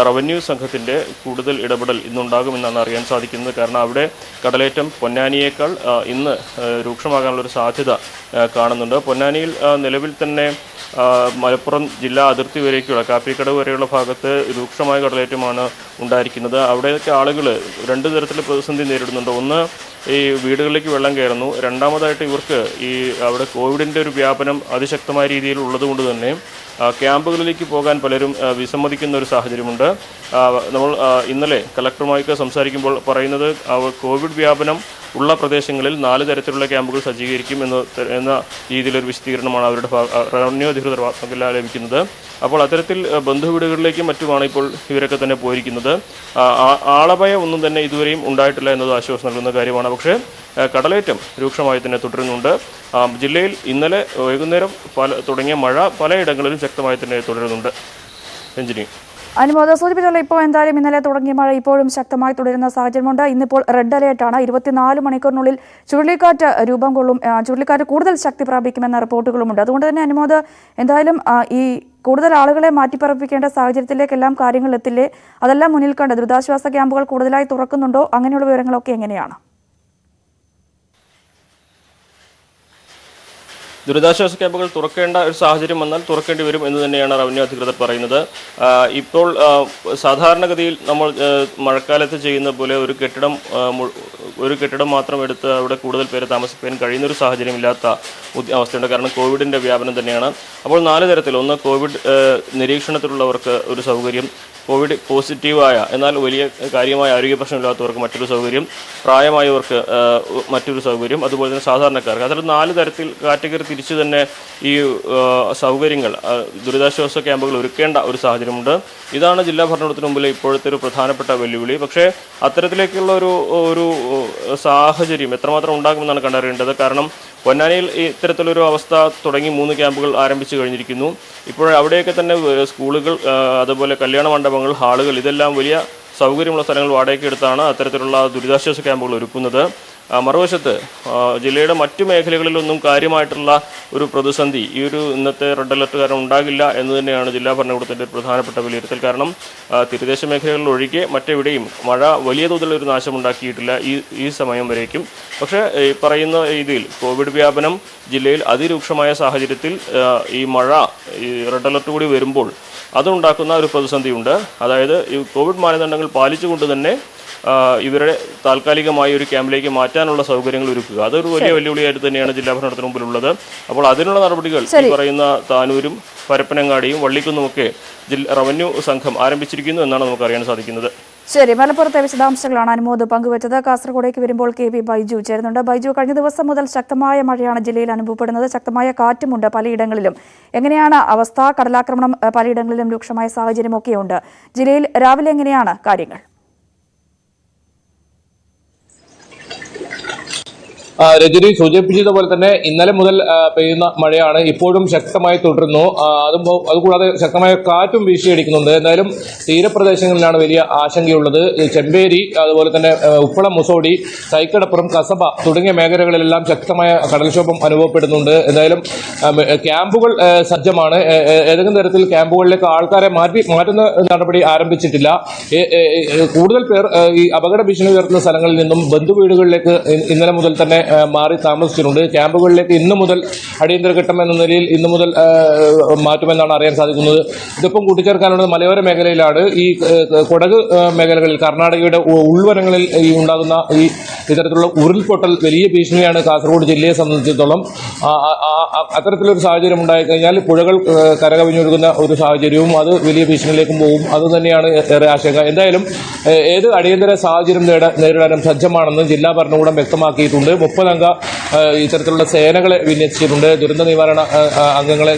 Speaker 5: റവന്യൂ സംഘത്തിൻ്റെ കൂടുതൽ ഇടപെടൽ ഇന്നുണ്ടാകുമെന്നാണ് അറിയാൻ സാധിക്കുന്നത്. കാരണം അവിടെ കടലേറ്റം പൊന്നാനിയേക്കാൾ ഇന്ന് രൂക്ഷമാകാനുള്ളൊരു സാധ്യത കാണുന്നുണ്ട്. പൊന്നാനിയിൽ നിലവിൽ തന്നെ മലപ്പുറം ജില്ലാ അതിർത്തി വരേക്കുള്ള കാപ്പിക്കടവ് വരെയുള്ള ഭാഗത്ത് രൂക്ഷമായ കടലേറ്റമാണ് ഉണ്ടായിരിക്കുന്നത്. അവിടെയൊക്കെ ആളുകൾ 2 തരത്തിലുള്ള പ്രതിസന്ധി നേരിടുന്നുണ്ട്. ഒന്ന്, ഈ വീടുകളിലേക്ക് വെള്ളം കയറുന്നു. രണ്ടാമതായിട്ട് ഇവർക്ക് അവിടെ കോവിഡിൻ്റെ ഒരു വ്യാപനം അതിശക്തമായ രീതിയിൽ ഉള്ളതുകൊണ്ട് തന്നെ ക്യാമ്പുകളിലേക്ക് പോകാൻ പലരും വിസമ്മതിക്കുന്ന ഒരു സാഹചര്യമുണ്ട്. നമ്മൾ ഇന്നലെ കളക്ടറുമായി സംസാരിക്കുമ്പോൾ പറയുന്നത് കോവിഡ് വ്യാപനം ഉള്ള പ്രദേശങ്ങളിൽ 4 തരത്തിലുള്ള ക്യാമ്പുകൾ സജ്ജീകരിക്കും എന്ന രീതിയിലൊരു വിശദീകരണമാണ് അവരുടെ റവന്യൂ അധികൃതർ ലഭിക്കുന്നത്. അപ്പോൾ അത്തരത്തിൽ ബന്ധുവീടുകളിലേക്കും മറ്റുമാണ് ഇപ്പോൾ ഇവരൊക്കെ തന്നെ പോയിരിക്കുന്നത്. ആളഭയം ഒന്നും തന്നെ ഇതുവരെയും ഉണ്ടായിട്ടില്ല എന്നത് ആശ്വാസം നൽകുന്ന കാര്യമാണ്. പക്ഷേ കടലേറ്റം രൂക്ഷമായി തന്നെ തുടരുന്നുണ്ട്. ജില്ലയിൽ ഇന്നലെ വൈകുന്നേരം തുടങ്ങിയ മഴ പലയിടങ്ങളിലും ശക്തമായി തന്നെ തുടരുന്നുണ്ട്. രഞ്ജിനി,
Speaker 1: അനുമോദ സൂചിപ്പിച്ചുള്ള ഇപ്പോൾ എന്തായാലും ഇന്നലെ തുടങ്ങിയ മഴ ഇപ്പോഴും ശക്തമായി തുടരുന്ന സാഹചര്യമുണ്ട്. ഇന്നിപ്പോൾ റെഡ് അലേർട്ടാണ്. 24 മണിക്കൂറിനുള്ളിൽ ചുഴലിക്കാറ്റ് രൂപം കൊള്ളും. ചുഴലിക്കാറ്റ് കൂടുതൽ ശക്തി പ്രാപിക്കുമെന്ന റിപ്പോർട്ടുകളുമുണ്ട്. അതുകൊണ്ട് തന്നെ അനുമോദ എന്തായാലും ഈ കൂടുതൽ ആളുകളെ മാറ്റിപ്പറപ്പിക്കേണ്ട സാഹചര്യത്തിലേക്കെല്ലാം കാര്യങ്ങൾ എത്തില്ലേ? അതെല്ലാം മുന്നിൽ കണ്ട് ദുരിതാശ്വാസ ക്യാമ്പുകൾ കൂടുതലായി തുറക്കുന്നുണ്ടോ? അങ്ങനെയുള്ള വിവരങ്ങളൊക്കെ എങ്ങനെയാണ്?
Speaker 5: ദുരിതാശ്വാസ ക്യാമ്പുകൾ തുറക്കേണ്ട ഒരു സാഹചര്യം വന്നാൽ തുറക്കേണ്ടി വരും എന്ന് തന്നെയാണ് റവന്യൂ അധികൃതർ പറയുന്നത്. ഇപ്പോൾ സാധാരണഗതിയിൽ നമ്മൾ മഴക്കാലത്ത് ചെയ്യുന്ന പോലെ ഒരു കെട്ടിടം മാത്രം എടുത്ത് അവിടെ കൂടുതൽ പേര് താമസിക്കാൻ കഴിയുന്ന ഒരു സാഹചര്യം ഇല്ലാത്ത അവസ്ഥയുണ്ട്. കാരണം കോവിഡിൻ്റെ വ്യാപനം തന്നെയാണ്. അപ്പോൾ 4 തരത്തിൽ, ഒന്ന് കോവിഡ് നിരീക്ഷണത്തിലുള്ളവർക്ക് ഒരു സൗകര്യം, കോവിഡ് പോസിറ്റീവായ എന്നാൽ വലിയ കാര്യമായ ആരോഗ്യ പ്രശ്നമില്ലാത്തവർക്ക് മറ്റൊരു സൗകര്യം, പ്രായമായവർക്ക് മറ്റൊരു സൗകര്യം, അതുപോലെ തന്നെ സാധാരണക്കാർക്ക്. അതിൽ 4 തരത്തിൽ കാറ്റഗറി തിരിച്ച് തന്നെ ഈ സൗകര്യങ്ങൾ ദുരിതാശ്വാസ ക്യാമ്പുകൾ ഒരുക്കേണ്ട ഒരു സാഹചര്യമുണ്ട്. ഇതാണ് ജില്ലാ ഭരണകൂടത്തിന് മുമ്പിലെ ഇപ്പോഴത്തെ ഒരു പ്രധാനപ്പെട്ട വെല്ലുവിളി. പക്ഷേ അത്തരത്തിലേക്കുള്ള ഒരു സാഹചര്യം എത്രമാത്രം ഉണ്ടാകുമെന്നാണ് കണ്ടറിയേണ്ടത്. കാരണം പൊന്നാനിയിൽ ഇത്തരത്തിലൊരു അവസ്ഥ തുടങ്ങി 3 ക്യാമ്പുകൾ ആരംഭിച്ചു കഴിഞ്ഞിരിക്കുന്നു. ഇപ്പോൾ അവിടെയൊക്കെ തന്നെ സ്കൂളുകൾ, അതുപോലെ കല്യാണ മണ്ഡപങ്ങൾ, ഹാളുകൾ, ഇതെല്ലാം വലിയ സൗകര്യമുള്ള സ്ഥലങ്ങൾ വാടകയ്ക്ക് എടുത്താണ് അത്തരത്തിലുള്ള ദുരിതാശ്വാസ ക്യാമ്പുകൾ ഒരുക്കുന്നത്. മറുവശത്ത് ജില്ലയുടെ മറ്റു മേഖലകളിലൊന്നും കാര്യമായിട്ടുള്ള ഒരു പ്രതിസന്ധി ഈ ഒരു ഇന്നത്തെ റെഡ് അലർട്ട് കാരണം ഉണ്ടാകില്ല എന്ന് തന്നെയാണ് ജില്ലാ ഭരണകൂടത്തിൻ്റെ പ്രധാനപ്പെട്ട വിലയിരുത്തൽ. കാരണം തീരദേശ മേഖലകളിൽ ഒഴികെ മറ്റെവിടെയും മഴ വലിയ തോതിലൊരു നാശമുണ്ടാക്കിയിട്ടില്ല ഈ സമയം വരേക്കും. പക്ഷേ ഈ പറയുന്ന രീതിയിൽ കോവിഡ് വ്യാപനം ജില്ലയിൽ അതിരൂക്ഷമായ സാഹചര്യത്തിൽ ഈ മഴ ഈ റെഡ് അലർട്ട് കൂടി വരുമ്പോൾ അതുണ്ടാക്കുന്ന ഒരു പ്രതിസന്ധിയുണ്ട്. അതായത് ഈ കോവിഡ് മാനദണ്ഡങ്ങൾ പാലിച്ചുകൊണ്ട് തന്നെ ഇവരെ താൽക്കാലികമായി ഒരു ക്യാമ്പിലേക്ക് മാറ്റാനുള്ള സൗകര്യങ്ങൾ ഒരുക്കുക, അതൊരു വലിയ വെല്ലുവിളിയായിട്ട് തന്നെയാണ് ജില്ലാ ഭരണകൂടത്തിന് മുമ്പിലുള്ളത്. അപ്പോൾ അതിനുള്ള നടപടികൾ ഈ പറയുന്ന താനൂരും പരപ്പനങ്ങാടിയും വള്ളിക്കുന്നുമൊക്കെ റവന്യൂ സംഘം ആരംഭിച്ചിരിക്കുന്നു എന്നാണ് നമുക്ക് അറിയാൻ സാധിക്കുന്നത്.
Speaker 1: ശരി, മലപ്പുറത്തെ വിശദാംശങ്ങളാണ് അനുമോദ് പങ്കുവച്ചത്. കാസർഗോഡേക്ക് വരുമ്പോൾ KV ബൈജു ചേരുന്നുണ്ട്. ബൈജു, കഴിഞ്ഞ ദിവസം മുതൽ ശക്തമായ മഴയാണ് ജില്ലയിൽ അനുഭവപ്പെടുന്നത്. ശക്തമായ കാറ്റുമുണ്ട് പലയിടങ്ങളിലും. എങ്ങനെയാണ് അവസ്ഥ? കടലാക്രമണം പലയിടങ്ങളിലും രൂക്ഷമായ സാഹചര്യമൊക്കെയുണ്ട്. ജില്ലയിൽ രാവിലെ എങ്ങനെയാണ് കാര്യങ്ങൾ?
Speaker 6: രജനി സൂചിപ്പിച്ചതുപോലെ തന്നെ ഇന്നലെ മുതൽ പെയ്യുന്ന മഴയാണ് ഇപ്പോഴും ശക്തമായി തുടരുന്നു. അതുകൂടാതെ ശക്തമായ കാറ്റും വീശിയടിക്കുന്നുണ്ട്. എന്തായാലും തീരപ്രദേശങ്ങളിലാണ് വലിയ ആശങ്കയുള്ളത്. ചെമ്പേരി, അതുപോലെ തന്നെ ഉപ്പളം, മുസോടി, തൈക്കടപ്പുറം, കസബ തുടങ്ങിയ മേഖലകളിലെല്ലാം ശക്തമായ കടൽക്ഷോഭം അനുഭവപ്പെടുന്നുണ്ട്. എന്തായാലും ക്യാമ്പുകൾ സജ്ജമാണ്. ഏതെങ്കിലും തരത്തിൽ ക്യാമ്പുകളിലേക്ക് ആൾക്കാരെ മാറ്റുന്ന നടപടി ആരംഭിച്ചിട്ടില്ല. കൂടുതൽ പേർ ഈ അപകട ഭീഷണി ഉയർത്തുന്ന സ്ഥലങ്ങളിൽ നിന്നും ബന്ധുവീടുകളിലേക്ക് ഇന്നലെ മുതൽ തന്നെ മാറി താമസിച്ചിട്ടുണ്ട്. ക്യാമ്പുകളിലേക്ക് ഇന്നു മുതൽ അടിയന്തര ഘട്ടം എന്ന നിലയിൽ ഇന്നു മുതൽ മാറ്റുമെന്നാണ് അറിയാൻ സാധിക്കുന്നത്. ഇതൊപ്പം കൂട്ടിച്ചേർക്കാനുള്ളത് മലയോര മേഖലയിലാണ്. ഈ കൊടക് മേഖലകളിൽ, കർണാടകയുടെ ഉൾവനങ്ങളിൽ ഉണ്ടാകുന്ന ഈ ഇത്തരത്തിലുള്ള ഉരുൾപൊട്ടൽ വലിയ ഭീഷണിയാണ് കാസർഗോഡ് ജില്ലയെ സംബന്ധിച്ചിടത്തോളം. അത്തരത്തിലൊരു സാഹചര്യം ഉണ്ടായിക്കഴിഞ്ഞാൽ പുഴകൾ കരകവിഞ്ഞൊഴുകുന്ന ഒരു സാഹചര്യവും അത് വലിയ ഭീഷണിയിലേക്കും പോകും. അതുതന്നെയാണ് ഏറെ ആശങ്ക. എന്തായാലും ഏത് അടിയന്തര സാഹചര്യം നേരിടാനും സജ്ജമാണെന്ന് ജില്ലാ ഭരണകൂടം വ്യക്തമാക്കിയിട്ടുണ്ട്. 30 അംഗ ഇത്തരത്തിലുള്ള സേനകളെ വിന്യസിച്ചിട്ടുണ്ട്. ദുരന്ത നിവാരണ അംഗങ്ങളെ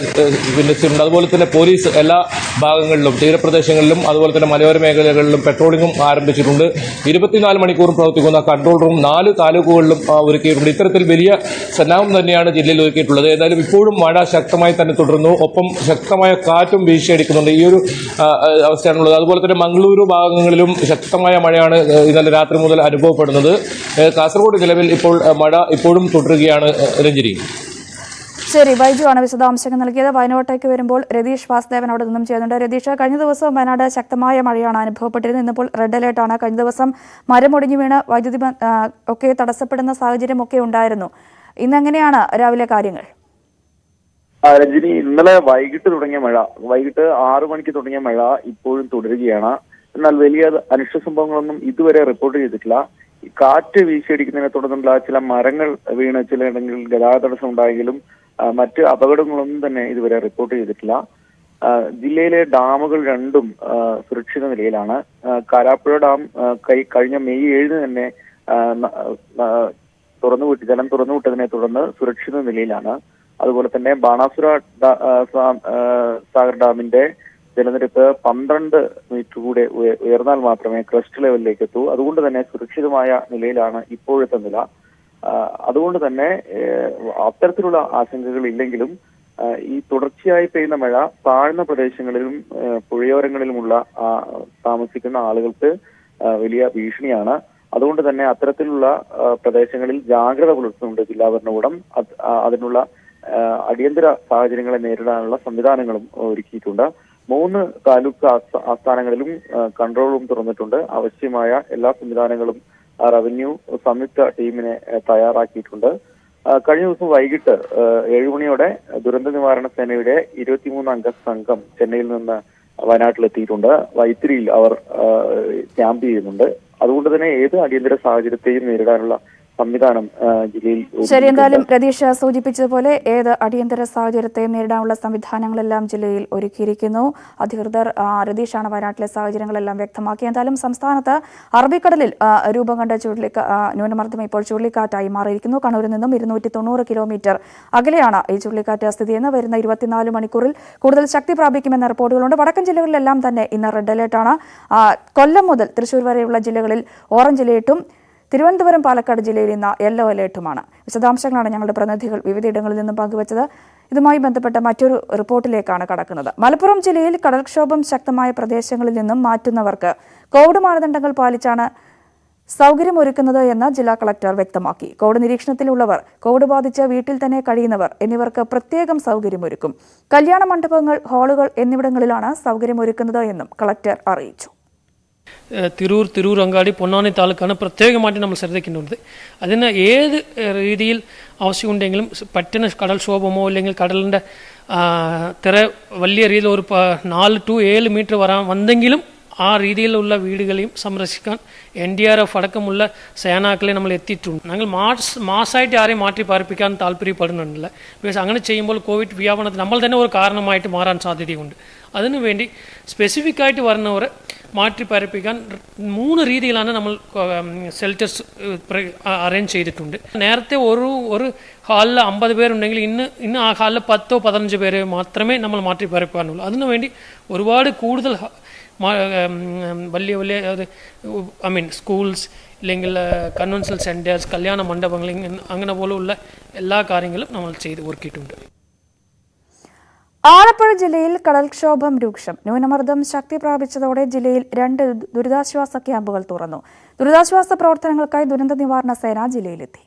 Speaker 6: വിന്യസിച്ചിട്ടുണ്ട്. അതുപോലെ തന്നെ പോലീസ് എല്ലാ ഭാഗങ്ങളിലും, തീരപ്രദേശങ്ങളിലും അതുപോലെ തന്നെ മലയോര മേഖലകളിലും പെട്രോളിംഗും ആരംഭിച്ചിട്ടുണ്ട്. 24 മണിക്കൂറും പ്രവർത്തിക്കുന്ന കൺട്രോൾ റൂം 4 താലൂക്കുകളിലും ഒരുക്കിയിട്ടുണ്ട്. ഇത്തരത്തിൽ വലിയ സന്നാഹം തന്നെയാണ് ജില്ലയിൽ ഒരുക്കിയിട്ടുള്ളത്. ഏതായാലും ഇപ്പോഴും മഴ ശക്തമായി തന്നെ തുടരുന്നു. ഒപ്പം ശക്തമായ കാറ്റും വീശിയടിക്കുന്നുണ്ട്. ഈ ഒരു അവസ്ഥയാണുള്ളത്. അതുപോലെ തന്നെ മംഗളൂരു ഭാഗങ്ങളിലും ശക്തമായ മഴയാണ് ഇന്നലെ രാത്രി മുതൽ അനുഭവപ്പെടുന്നത്. കാസർഗോഡ് നിലവിൽ ഇപ്പോൾ മഴ ഇപ്പോഴും തുടരുകയാണ്. രഞ്ജിനി.
Speaker 1: ശരി, ബൈജു ആണ് വിശദാംശങ്ങൾ നൽകിയത്. വയനാട്ടിലേക്ക് വരുമ്പോൾ രതീഷ് വാസുദേവൻ അവിടെ നിന്നും ചെയ്യുന്നുണ്ട്. രതീഷ്, കഴിഞ്ഞ ദിവസം വയനാട് ശക്തമായ മഴയാണ് അനുഭവപ്പെട്ടിരുന്നത്. ഇന്നിപ്പോൾ റെഡ് അലേർട്ടാണ്. കഴിഞ്ഞ ദിവസം മരമൊടിഞ്ഞു വീണ് വൈദ്യുതി ഒക്കെ തടസ്സപ്പെടുന്ന സാഹചര്യം ഒക്കെ ഉണ്ടായിരുന്നു. ഇന്നെങ്ങനെയാണ് രാവിലെ കാര്യങ്ങൾ?
Speaker 3: രഞ്ജിനി, ഇന്നലെ വൈകിട്ട് തുടങ്ങിയ മഴ, വൈകിട്ട് 6 മണിക്ക് തുടങ്ങിയ മഴ ഇപ്പോഴും തുടരുകയാണ്. എന്നാൽ വലിയ അനിഷ്ട സംഭവങ്ങളൊന്നും ഇതുവരെ റിപ്പോർട്ട് ചെയ്തിട്ടില്ല. കാറ്റ് വീശിയടിക്കുന്നതിനെ തുടർന്നുള്ള ചില മരങ്ങൾ വീണ് ചിലയിടങ്ങളിൽ ഗതാഗത തടസ്സം ഉണ്ടായെങ്കിലും മറ്റ് അപകടങ്ങളൊന്നും തന്നെ ഇതുവരെ റിപ്പോർട്ട് ചെയ്തിട്ടില്ല. ജില്ലയിലെ ഡാമുകൾ രണ്ടും സുരക്ഷിത നിലയിലാണ്. കാരാപ്പുഴ ഡാം കഴിഞ്ഞ മെയ് 7 തന്നെ ജലം തുറന്നുവിട്ടതിനെ തുടർന്ന് സുരക്ഷിത നിലയിലാണ്. അതുപോലെ തന്നെ ബാണാസുര സാഗർ ഡാമിന്റെ ജലനിരപ്പ് 12 മീറ്റർ കൂടെ ഉയർന്നാൽ മാത്രമേ ക്രസ്റ്റ് ലെവലിലേക്ക് എത്തൂ. അതുകൊണ്ട് തന്നെ സുരക്ഷിതമായ നിലയിലാണ് ഇപ്പോഴത്തെ നില. അതുകൊണ്ട് തന്നെ അത്തരത്തിലുള്ള ആശങ്കകൾ ഇല്ലെങ്കിലും ഈ തുടർച്ചയായി പെയ്യുന്ന മഴ താഴ്ന്ന പ്രദേശങ്ങളിലും പുഴയോരങ്ങളിലുമുള്ള താമസിക്കുന്ന ആളുകൾക്ക് വലിയ ഭീഷണിയാണ്. അതുകൊണ്ട് തന്നെ അത്തരത്തിലുള്ള പ്രദേശങ്ങളിൽ ജാഗ്രത പുലർത്തുന്നുണ്ട് ജില്ലാ ഭരണകൂടം. അതിനുള്ള അടിയന്തര സാഹചര്യങ്ങളെ നേരിടാനുള്ള സംവിധാനങ്ങളും ഒരുക്കിയിട്ടുണ്ട്. 3 താലൂക്ക് ആസ്ഥാനങ്ങളിലും കൺട്രോൾ റൂം തുറന്നിട്ടുണ്ട്. ആവശ്യമായ എല്ലാ സംവിധാനങ്ങളും റവന്യൂ സംയുക്ത ടീമിനെ തയ്യാറാക്കിയിട്ടുണ്ട്. കഴിഞ്ഞ ദിവസം വൈകിട്ട് 7 മണിയോടെ ദുരന്ത നിവാരണ സേനയുടെ 23 അംഗ സംഘം ചെന്നൈയിൽ നിന്ന് വയനാട്ടിലെത്തിയിട്ടുണ്ട്. വൈത്തിരിയിൽ അവർ ക്യാമ്പ് ചെയ്യുന്നുണ്ട്. അതുകൊണ്ട് തന്നെ ഏത് അടിയന്തര സാഹചര്യത്തെയും നേരിടാനുള്ള സംവിധാനം ജില്ലയിൽ.
Speaker 1: ശരി, എന്തായാലും രതീഷ് സൂചിപ്പിച്ചതുപോലെ ഏത് അടിയന്തര സാഹചര്യത്തെയും നേരിടാനുള്ള സംവിധാനങ്ങളെല്ലാം ജില്ലയിൽ ഒരുക്കിയിരിക്കുന്നു. അധികൃതർ രതീഷാണ് വയനാട്ടിലെ സാഹചര്യങ്ങളെല്ലാം വ്യക്തമാക്കി. എന്തായാലും സംസ്ഥാനത്ത് അറബിക്കടലിൽ രൂപം കണ്ട ന്യൂനമർദ്ദം ഇപ്പോൾ ചുഴലിക്കാറ്റായി മാറിയിരിക്കുന്നു. കണ്ണൂരിൽ നിന്നും 290 കിലോമീറ്റർ അകലെയാണ് ഈ ചുഴലിക്കാറ്റ് സ്ഥിതിയെന്ന്. വരുന്ന 24 മണിക്കൂറിൽ കൂടുതൽ ശക്തി പ്രാപിക്കുമെന്ന റിപ്പോർട്ടുകളുണ്ട്. വടക്കൻ ജില്ലകളിലെല്ലാം തന്നെ ഇന്ന് റെഡ് അലേർട്ടാണ്. കൊല്ലം മുതൽ തൃശൂർ വരെയുള്ള ജില്ലകളിൽ ഓറഞ്ച് അലേർട്ടും തിരുവനന്തപുരം, പാലക്കാട് ജില്ലയിൽ ഇന്ന് യെല്ലോ അലേർട്ടുമാണ്. വിശദാംശങ്ങളാണ് ഞങ്ങളുടെ പ്രതിനിധികൾ വിവിധയിടങ്ങളിൽ നിന്നും പങ്കുവച്ചത്. ഇതുമായി ബന്ധപ്പെട്ട മറ്റൊരു റിപ്പോർട്ടിലേക്കാണ് കടക്കുന്നത്. മലപ്പുറം ജില്ലയിൽ കടൽക്ഷോഭം ശക്തമായ പ്രദേശങ്ങളിൽ നിന്നും മാറ്റുന്നവർക്ക് കോവിഡ് മാനദണ്ഡങ്ങൾ പാലിച്ചാണ് സൗകര്യമൊരുക്കുന്നത് എന്ന് ജില്ലാ കളക്ടർ വ്യക്തമാക്കി. കോവിഡ് നിരീക്ഷണത്തിലുള്ളവർ, കോവിഡ് ബാധിച്ച് വീട്ടിൽ തന്നെ കഴിയുന്നവർ എന്നിവർക്ക് പ്രത്യേകം സൗകര്യമൊരുക്കും. കല്യാണ മണ്ഡപങ്ങൾ, ഹാളുകൾ എന്നിവിടങ്ങളിലാണ് സൗകര്യമൊരുക്കുന്നത് എന്നും കളക്ടർ അറിയിച്ചു.
Speaker 7: തിരൂർ, അങ്ങാടി, പൊന്നാനി താലൂക്കാണ് പ്രത്യേകമായിട്ട് നമ്മൾ ശ്രദ്ധിക്കേണ്ടത്. അതിന് ഏത് രീതിയിൽ ആവശ്യമുണ്ടെങ്കിലും പറ്റുന്ന കടൽക്ഷോഭമോ അല്ലെങ്കിൽ കടലിൻ്റെ വലിയ രീതിയിൽ ഒരു 4 to 7 മീറ്റർ വന്നെങ്കിലും ആ രീതിയിലുള്ള വീടുകളെയും സംരക്ഷിക്കാൻ NDRF അടക്കമുള്ള സേനാക്കളെ നമ്മൾ എത്തിയിട്ടുണ്ട്. ഞങ്ങൾ മാസമായിട്ട് ആരെയും മാറ്റി പാർപ്പിക്കാൻ താല്പര്യപ്പെടുന്നുണ്ടല്ല. ബിക്കോസ് അങ്ങനെ ചെയ്യുമ്പോൾ കോവിഡ് വ്യാപനത്തിന് നമ്മൾ തന്നെ ഒരു കാരണമായിട്ട് മാറാൻ സാധ്യതയുണ്ട്. അതിനുവേണ്ടി സ്പെസിഫിക് ആയിട്ട് വരുന്നവരെ മാറ്റി പാർപ്പിക്കാൻ 3 രീതിയിലാണ് നമ്മൾ ഷെൽട്ടേഴ്സ് അറേഞ്ച് ചെയ്തിട്ടുണ്ട്. നേരത്തെ ഒരു ഹാളിൽ 50 പേരുണ്ടെങ്കിൽ ഇന്ന് ആ ഹാളിൽ 10 or 15 പേരെ മാത്രമേ നമ്മൾ മാറ്റി പാർപ്പിക്കാനുള്ളൂ. അതിനുവേണ്ടി ഒരുപാട് കൂടുതൽ വലിയ വലിയ സ്കൂൾസ് അല്ലെങ്കിൽ കൺവെൻഷണൽ സെൻറ്റേഴ്സ്, കല്യാണ മണ്ഡപങ്ങൾ, അങ്ങനെ പോലുള്ള എല്ലാ കാര്യങ്ങളും നമ്മൾ ചെയ്ത് ഒരുക്കിയിട്ടുണ്ട്.
Speaker 1: ആലപ്പുഴ ജില്ലയിൽ കടൽക്ഷോഭം രൂക്ഷം. ന്യൂനമർദ്ദം ശക്തി പ്രാപിച്ചതോടെ ജില്ലയിൽ 2 ദുരിതാശ്വാസ ക്യാമ്പുകൾ തുറന്നു. ദുരിതാശ്വാസ പ്രവർത്തനങ്ങൾക്കായി ദുരന്ത നിവാരണ സേന ജില്ലയിലെത്തി.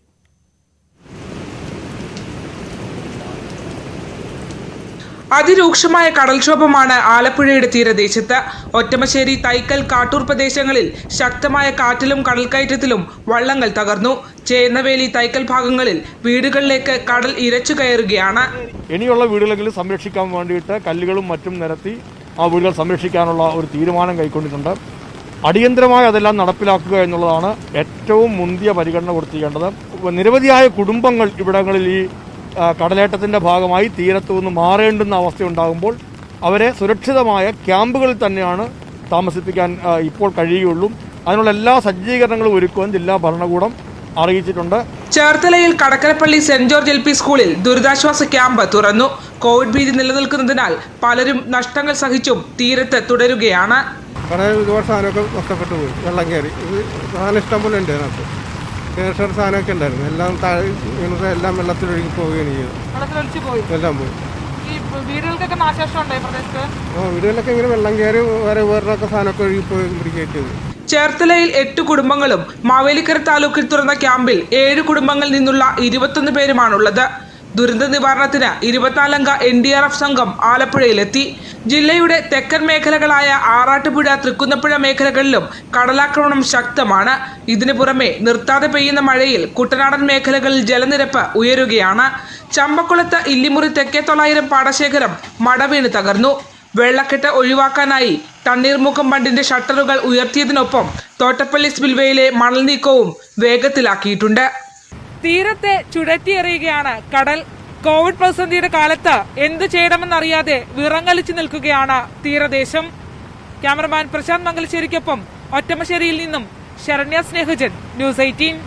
Speaker 8: അതിരൂക്ഷമായ കടൽക്ഷോഭമാണ് ആലപ്പുഴയുടെ തീരദേശത്ത്. ഒറ്റമശ്ശേരി, തൈക്കൽ, കാട്ടൂർ പ്രദേശങ്ങളിൽ ശക്തമായ കാറ്റിലും കടൽക്കയറ്റത്തിലും വള്ളങ്ങൾ തകർന്നു. ചേന്നവേലി, തൈക്കൽ ഭാഗങ്ങളിൽ വീടുകളിലേക്ക് കടൽ ഇരച്ചു കയറുകയാണ്.
Speaker 9: ഇനിയുള്ള വീടുകളെങ്കിലും സംരക്ഷിക്കാൻ വേണ്ടിയിട്ട് കല്ലുകളും മറ്റും നിരത്തി ആ വീടുകൾ സംരക്ഷിക്കാനുള്ള ഒരു തീരുമാനം കൈക്കൊണ്ടിട്ടുണ്ട്. അടിയന്തരമായി അതെല്ലാം നടപ്പിലാക്കുക എന്നുള്ളതാണ് ഏറ്റവും മുന്തിയ പരിഗണന കൊടുത്തിരിക്കേണ്ടത്. നിരവധിയായ കുടുംബങ്ങൾ ഇവിടങ്ങളിൽ ഈ കടലേറ്റത്തിൻ്റെ ഭാഗമായി തീരത്തു നിന്ന് മാറേണ്ടുന്ന അവസ്ഥയുണ്ടാകുമ്പോൾ അവരെ സുരക്ഷിതമായ ക്യാമ്പുകളിൽ തന്നെയാണ് താമസിപ്പിക്കാൻ ഇപ്പോൾ കഴിയുകയുള്ളൂ. അതിനുള്ള എല്ലാ സജ്ജീകരണങ്ങളും ഒരുക്കുവാൻ ജില്ലാ ഭരണകൂടം അറിയിച്ചിട്ടുണ്ട്.
Speaker 8: ചേർത്തലയിൽ കടക്കരപ്പള്ളി സെന്റ് ജോർജ് LP സ്കൂളിൽ ദുരിതാശ്വാസ ക്യാമ്പ് തുറന്നു. കോവിഡ് ഭീതി നിലനിൽക്കുന്നതിനാൽ പലരും നഷ്ടങ്ങൾ സഹിച്ചും തീരത്ത് തുടരുകയാണ്.
Speaker 2: ഒരുപാട് സാധനമൊക്കെ നഷ്ടപ്പെട്ടു പോയി, വെള്ളം കയറി. സാധനം ഇഷ്ടം പോലെ ഉണ്ട് അതിനകത്ത്. കേഷർ സാധനമൊക്കെ ഉണ്ടായിരുന്നു, എല്ലാം എല്ലാം വെള്ളത്തിലൊഴുകി പോവുകയാണ് ചെയ്തത്. എല്ലാം പോയി.
Speaker 8: വീടുകൾക്കൊക്കെ നാശനഷ്ടം ഉണ്ടായി പ്രദേശത്ത്.
Speaker 2: വീടുകളിലൊക്കെ ഇങ്ങനെ വെള്ളം കയറി വേറൊക്കെ സാധനമൊക്കെ ഒഴുകി പോയി പിടിക്കേറ്റത്.
Speaker 8: ചേർത്തലയിൽ 8 കുടുംബങ്ങളും മാവേലിക്കര താലൂക്കിൽ തുറന്ന ക്യാമ്പിൽ 7 കുടുംബങ്ങളിൽ നിന്നുള്ള 21 പേരുമാണുള്ളത്. ദുരന്ത നിവാരണത്തിന് 24-അംഗ NDRF സംഘം ആലപ്പുഴയിലെത്തി. ജില്ലയുടെ തെക്കൻ മേഖലകളായ ആറാട്ടുപുഴ, തൃക്കുന്നപ്പുഴ മേഖലകളിലും കടലാക്രമണം ശക്തമാണ്. ഇതിനു പുറമെ നിർത്താതെ പെയ്യുന്ന മഴയിൽ കുട്ടനാടൻ മേഖലകളിൽ ജലനിരപ്പ് ഉയരുകയാണ്. ചമ്പക്കുളത്ത് ഇല്ലിമുറി തെക്കേ 900 പാടശേഖരം മടവീണ് തകർന്നു. വെള്ളക്കെട്ട് ഒഴിവാക്കാനായി തണ്ണീർമുക്കം ബണ്ടിന്റെ ഷട്ടറുകൾ ഉയർത്തിയതിനൊപ്പം തോട്ടപ്പള്ളി സ്പിൽവേയിലെ മണൽ നീക്കവും വേഗത്തിലാക്കിയിട്ടുണ്ട്. തീരത്തെ ചുഴറ്റിയെറിയുകയാണ് കടൽ. കോവിഡ് പ്രതിസന്ധിയുടെ കാലത്ത് എന്തു ചെയ്യണമെന്നറിയാതെ വിറങ്ങലിച്ചു നിൽക്കുകയാണ് തീരദേശം. ക്യാമറമാൻ പ്രശാന്ത് മംഗലശ്ശേരിക്കൊപ്പം ഒറ്റമശ്ശേരിയിൽ നിന്നും ശരണ്യ സ്നേഹജൻ, ന്യൂസ് 18.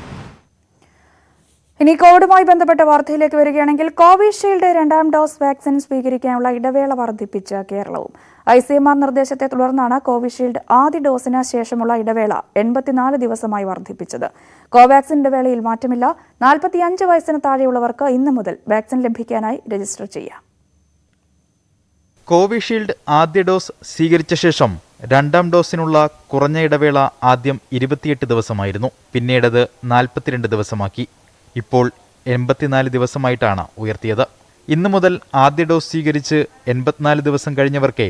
Speaker 1: ഇനി കോവിഡുമായി ബന്ധപ്പെട്ട വാർത്തയിലേക്ക് വരികയാണെങ്കിൽ കോവിഷീൽഡ് 2ാം ഡോസ് വാക്സിൻ സ്വീകരിക്കാനുള്ള ഇടവേള വർദ്ധിപ്പിച്ച കേരളവും. ICMR നിർദ്ദേശത്തെ തുടർന്നാണ് കോവിഷീൽഡ് ആദ്യ ഡോസിന് ശേഷമുള്ള ഇടവേള 84 ദിവസമായി വർദ്ധിപ്പിച്ചത്. കോവാക്സിൻ ഇടവേളയിൽ മാറ്റമില്ല. 45 വയസ്സിന് താഴെയുള്ളവർക്ക് ഇന്നു മുതൽ വാക്സിൻ ലഭിക്കാനായി രജിസ്റ്റർ ചെയ്യാം.
Speaker 10: കോവിഷീൽഡ് ആദ്യ ഡോസ് സ്വീകരിച്ച ശേഷം 2ാം ഡോസിനുള്ള കുറഞ്ഞ ഇടവേള ആദ്യം 28 ദിവസമായിരുന്നു. പിന്നീടത് 42 ദിവസമാക്കി. ഇപ്പോൾ 84 ദിവസമായിട്ടാണ് ഉയർത്തിയത്. ഇന്നു മുതൽ ആദ്യ ഡോസ് സ്വീകരിച്ച് 84 ദിവസം കഴിഞ്ഞവർക്കേ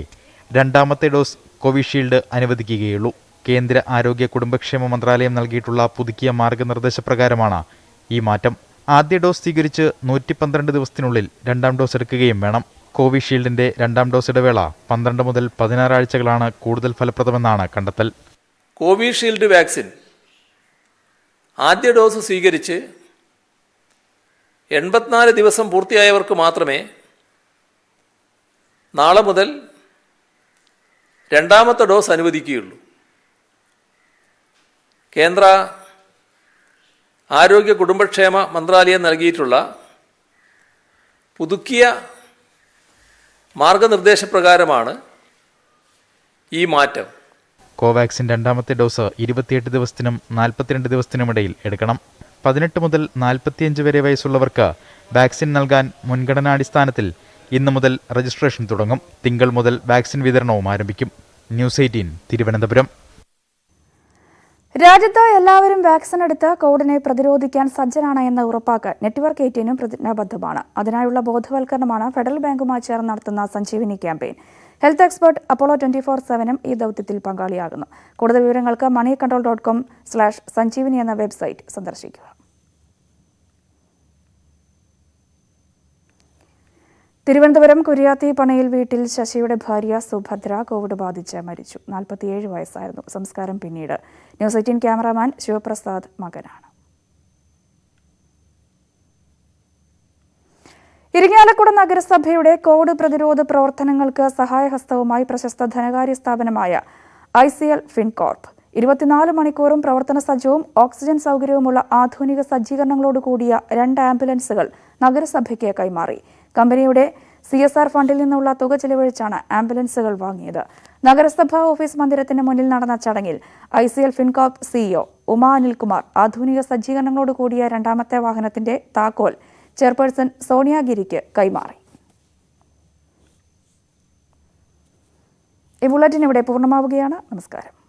Speaker 10: 2ാമത്തെ ഡോസ് കോവിഷീൽഡ് അനുവദിക്കുകയുള്ളൂ. കേന്ദ്ര ആരോഗ്യ കുടുംബക്ഷേമ മന്ത്രാലയം നൽകിയിട്ടുള്ള പുതുക്കിയ മാർഗനിർദ്ദേശപ്രകാരമാണ് ഈ മാറ്റം. ആദ്യ ഡോസ് സ്വീകരിച്ച് 112 ദിവസത്തിനുള്ളിൽ 2ാം ഡോസ് എടുക്കുകയും വേണം. കോവിഷീൽഡിന്റെ 2ാം ഡോസ് ഇടവേള 12 മുതൽ 16 ആഴ്ചകളാണ് കൂടുതൽ ഫലപ്രദമെന്നാണ് കണ്ടെത്തൽ.
Speaker 11: കോവിഷീൽഡ് വാക്സിൻ ആദ്യ ഡോസ് സ്വീകരിച്ച് 84 ദിവസം പൂർത്തിയായവർക്ക് മാത്രമേ നാളെ മുതൽ 2ാമത്തെ ഡോസ് അനുവദിക്കുകയുള്ളൂ. കേന്ദ്ര ആരോഗ്യ കുടുംബക്ഷേമ മന്ത്രാലയം നൽകിയിട്ടുള്ള പുതുക്കിയ മാർഗനിർദ്ദേശപ്രകാരമാണ് ഈ മാറ്റം.
Speaker 10: കോവാക്സിൻ 2ാമത്തെ ഡോസ് 28 ദിവസത്തിനും 42 ദിവസത്തിനുമിടയിൽ എടുക്കണം. 18 മുതൽ 45 വരെ വയസ്സുള്ളവർക്ക് വാക്സിൻ നൽകാൻ മുൻഗണനാടിസ്ഥാനത്തിൽ ഇന്നു മുതൽ രജിസ്ട്രേഷൻ തുടങ്ങും. തിങ്കൾ മുതൽ വാക്സിൻ വിതരണവും ആരംഭിക്കും. ന്യൂസ് 18 തിരുവനന്തപുരം.
Speaker 1: രാജ്യത്ത് എല്ലാവരും വാക്സിൻ എടുത്ത് കോവിഡിനെ പ്രതിരോധിക്കാൻ സജ്ജരാണ് എന്ന് ഉറപ്പാക്കാൻ നെറ്റ്വർക്ക് 18 പ്രതിജ്ഞാബദ്ധമാണ്. അതിനായുള്ള ബോധവൽക്കരണമാണ് ഫെഡറൽ ബാങ്കുമായി ചേർന്ന് നടത്തുന്ന Sanjeevani campaign. Health expert Apollo 24/7 ഈ ദൗത്യത്തിൽ പങ്കാളിയാകുന്നു. കൂടുതൽ വിവരങ്ങൾക്ക് moneycontrol.com/sanjeevani എന്ന വെബ്സൈറ്റ് സന്ദർശിക്കുക. തിരുവനന്തപുരം കുര്യാത്തി പണയിൽ വീട്ടിൽ ശശിയുടെ ഭാര്യ സുഭദ്ര കോവിഡ് ബാധിച്ച് മരിച്ചു. 47 വയസ്സായിരുന്നു. സംസ്കാരം പിന്നീട്. ന്യൂസ് 18 ക്യാമറാമാൻ ശിവപ്രസാദ് മകനാണ്. ഇരിങ്ങാലക്കുട നഗരസഭയുടെ കോവിഡ് പ്രതിരോധ പ്രവർത്തനങ്ങൾക്ക് സഹായഹസ്തവുമായി പ്രശസ്ത ധനകാര്യ സ്ഥാപനമായ ICL ഫിൻകോർപ്പ് 24 മണിക്കൂറും പ്രവർത്തന സജ്ജവും ഓക്സിജൻ സൗകര്യവുമുള്ള ആധുനിക സജ്ജീകരണങ്ങളോടുകൂടിയ 2 ആംബുലൻസുകൾ നഗരസഭയ്ക്ക് കൈമാറി. കമ്പനിയുടെ CSR ഫണ്ടിൽ നിന്നുള്ള തുക ചെലവഴിച്ചാണ് ആംബുലൻസുകൾ വാങ്ങിയത്. നഗരസഭാ ഓഫീസ് മന്ദിരത്തിന് മുന്നിൽ നടന്ന ചടങ്ങിൽ ICL ഫിൻകോർപ്പ് CEO ഉമാ അനിൽകുമാർ ആധുനിക സജ്ജീകരണങ്ങളോട് കൂടിയ രണ്ടാമത്തെ വാഹനത്തിന്റെ താക്കോൽ ചെയർപേഴ്സൺ സോണിയാഗിരിക്ക് കൈമാറി. ഈ ബുള്ളറ്റിൻ ഇവിടെ പൂർണ്ണമാവുകയാണ്. നമസ്കാരം.